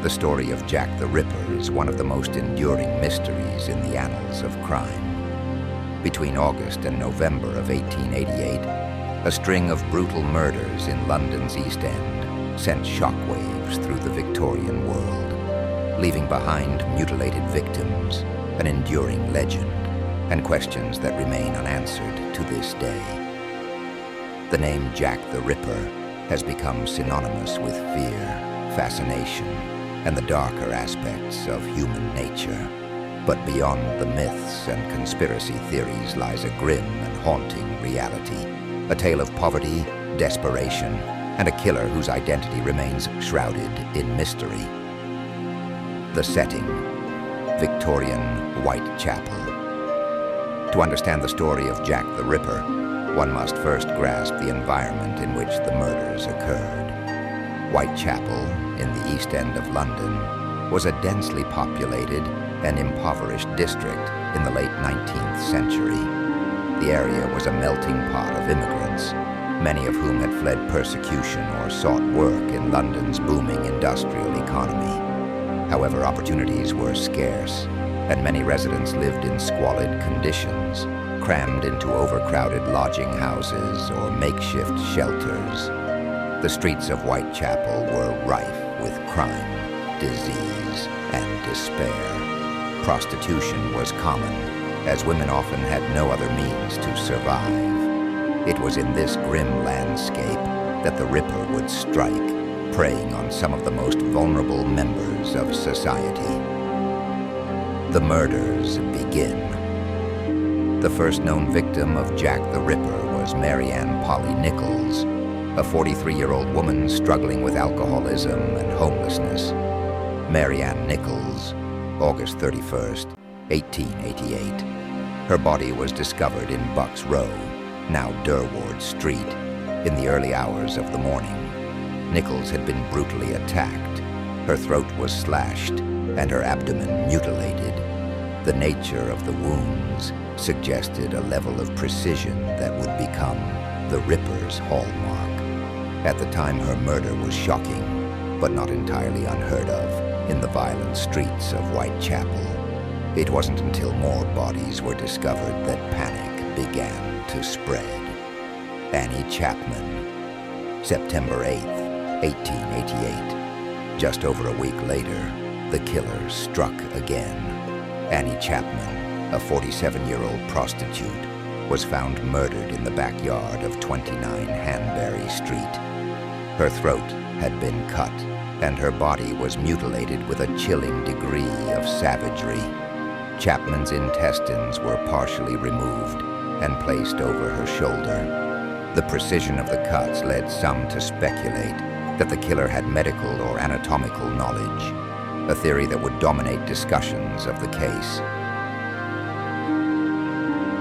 The story of Jack the Ripper is one of the most enduring mysteries in the annals of crime. Between August and November of 1888, a string of brutal murders in London's East End sent shockwaves through the Victorian world, leaving behind mutilated victims, an enduring legend, and questions that remain unanswered to this day. The name Jack the Ripper has become synonymous with fear, fascination, and the darker aspects of human nature. But beyond the myths and conspiracy theories lies a grim and haunting reality, a tale of poverty, desperation, and a killer whose identity remains shrouded in mystery. The setting: Victorian Whitechapel. To understand the story of Jack the Ripper, one must first grasp the environment in which the murders occurred. Whitechapel, in the East End of London, was a densely populated and impoverished district in the late 19th century. The area was a melting pot of immigrants, many of whom had fled persecution or sought work in London's booming industrial economy. However, opportunities were scarce, and many residents lived in squalid conditions, crammed into overcrowded lodging houses or makeshift shelters. The streets of Whitechapel were rife with crime, disease, and despair. Prostitution was common, as women often had no other means to survive. It was in this grim landscape that the Ripper would strike, preying on some of the most vulnerable members of society. The murders begin. The first known victim of Jack the Ripper was Mary Ann Polly Nichols, a 43-year-old woman struggling with alcoholism and homelessness. Mary Ann Nichols, August 31st, 1888. Her body was discovered in Bucks Row, now Durward Street, in the early hours of the morning. Nichols had been brutally attacked. Her throat was slashed and her abdomen mutilated. The nature of the wounds suggested a level of precision that would become the Ripper's hallmark. At the time, her murder was shocking, but not entirely unheard of in the violent streets of Whitechapel. It wasn't until more bodies were discovered that panic began to spread. Annie Chapman, September 8th, 1888. Just over a week later, the killer struck again. Annie Chapman, a 47-year-old prostitute, was found murdered in the backyard of 29 Hanbury Street. Her throat had been cut, and her body was mutilated with a chilling degree of savagery. Chapman's intestines were partially removed and placed over her shoulder. The precision of the cuts led some to speculate that the killer had medical or anatomical knowledge, a theory that would dominate discussions of the case.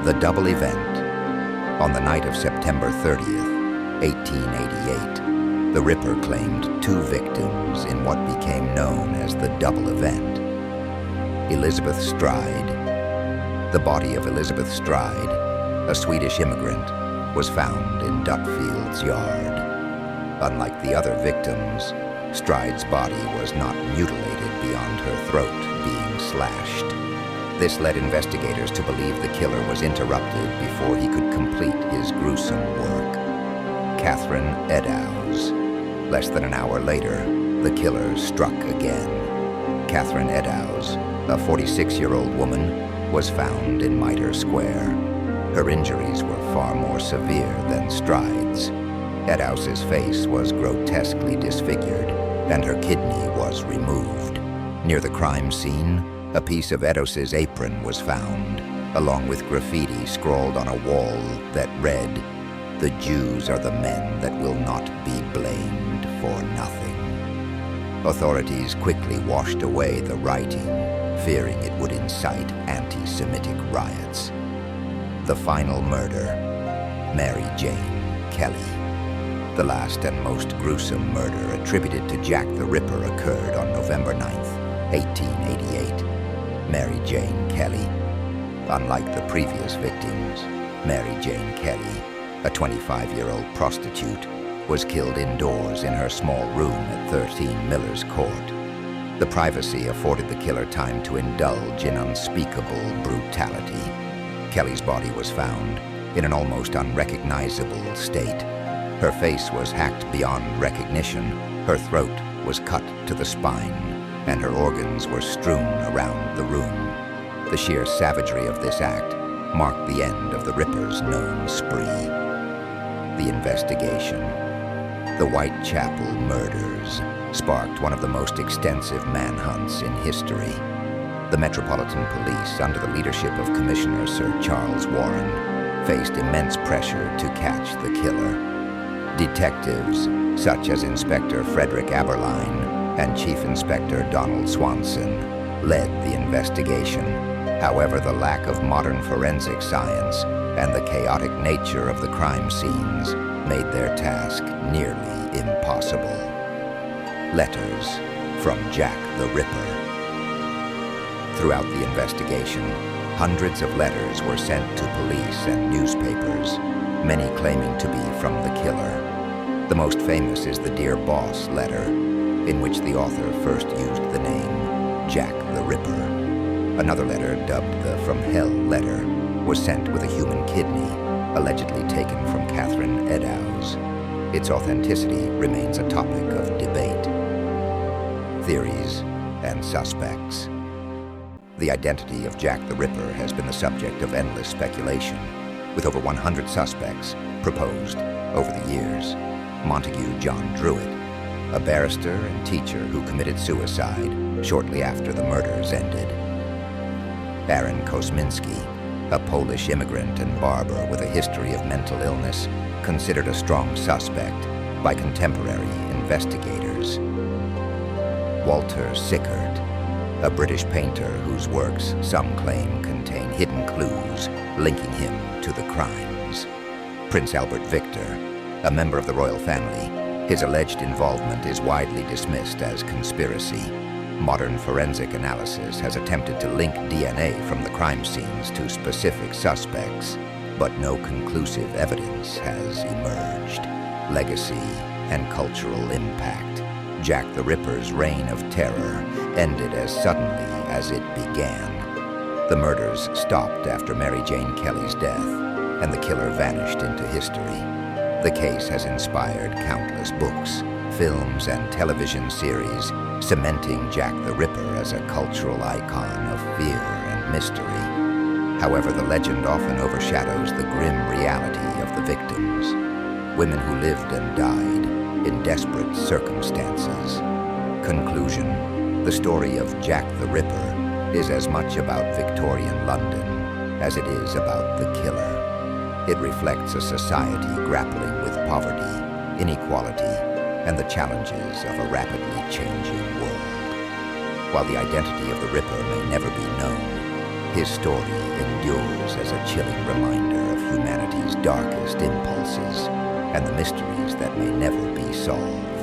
The double event. On the night of September 30th, 1888, the Ripper claimed two victims in what became known as the double event. Elizabeth Stride. The body of Elizabeth Stride, a Swedish immigrant, was found in Dutfield's yard. Unlike the other victims, Stride's body was not mutilated beyond her throat being slashed. This led investigators to believe the killer was interrupted before he could complete his gruesome work. Catherine Eddowes. Less than an hour later, the killer struck again. Catherine Eddowes, a 46-year-old woman, was found in Mitre Square. Her injuries were far more severe than Stride's. Eddowes' face was grotesquely disfigured, and her kidney was removed. Near the crime scene, a piece of Eddowes' apron was found, along with graffiti scrawled on a wall that read, "The Jews are the men that will not be blamed for nothing." Authorities quickly washed away the writing, fearing it would incite anti-Semitic riots. The final murder, Mary Jane Kelly. The last and most gruesome murder attributed to Jack the Ripper occurred on November 9th, 1888. Mary Jane Kelly. Unlike the previous victims, Mary Jane Kelly, a 25-year-old prostitute, was killed indoors in her small room at 13 Miller's Court. The privacy afforded the killer time to indulge in unspeakable brutality. Kelly's body was found in an almost unrecognizable state. Her face was hacked beyond recognition, her throat was cut to the spine, and her organs were strewn around the room. The sheer savagery of this act marked the end of the Ripper's known spree. The investigation. The Whitechapel murders sparked one of the most extensive manhunts in history. The Metropolitan Police, under the leadership of Commissioner Sir Charles Warren, faced immense pressure to catch the killer. Detectives, such as Inspector Frederick Aberline and Chief Inspector Donald Swanson, led the investigation. However, the lack of modern forensic science and the chaotic nature of the crime scenes made their task nearly impossible. Letters from Jack the Ripper. Throughout the investigation, hundreds of letters were sent to police and newspapers, many claiming to be from the killer. The most famous is the Dear Boss letter, in which the author first used the name Jack the Ripper. Another letter, dubbed the From Hell letter, was sent with a human kidney, allegedly taken from Catherine Eddowes. Its authenticity remains a topic of debate. Theories and suspects. The identity of Jack the Ripper has been the subject of endless speculation, with over 100 suspects proposed over the years. Montague John Druitt, a barrister and teacher who committed suicide shortly after the murders ended. Aaron Kosminski, a Polish immigrant and barber with a history of mental illness, considered a strong suspect by contemporary investigators. Walter Sickert, a British painter whose works some claim contain hidden clues linking him to the crimes. Prince Albert Victor, a member of the royal family, his alleged involvement is widely dismissed as conspiracy. Modern forensic analysis has attempted to link DNA from the crime scenes to specific suspects, but no conclusive evidence has emerged. Legacy and cultural impact. Jack the Ripper's reign of terror ended as suddenly as it began. The murders stopped after Mary Jane Kelly's death, and the killer vanished into history. The case has inspired countless books, films, and television series, cementing Jack the Ripper as a cultural icon of fear and mystery. However, the legend often overshadows the grim reality of the victims, women who lived and died in desperate circumstances. Conclusion: the story of Jack the Ripper is as much about Victorian London as it is about the killer. It reflects a society grappling with poverty, inequality, and the challenges of a rapidly changing world. While the identity of the Ripper may never be known, his story endures as a chilling reminder of humanity's darkest impulses and the mysteries that may never be solved.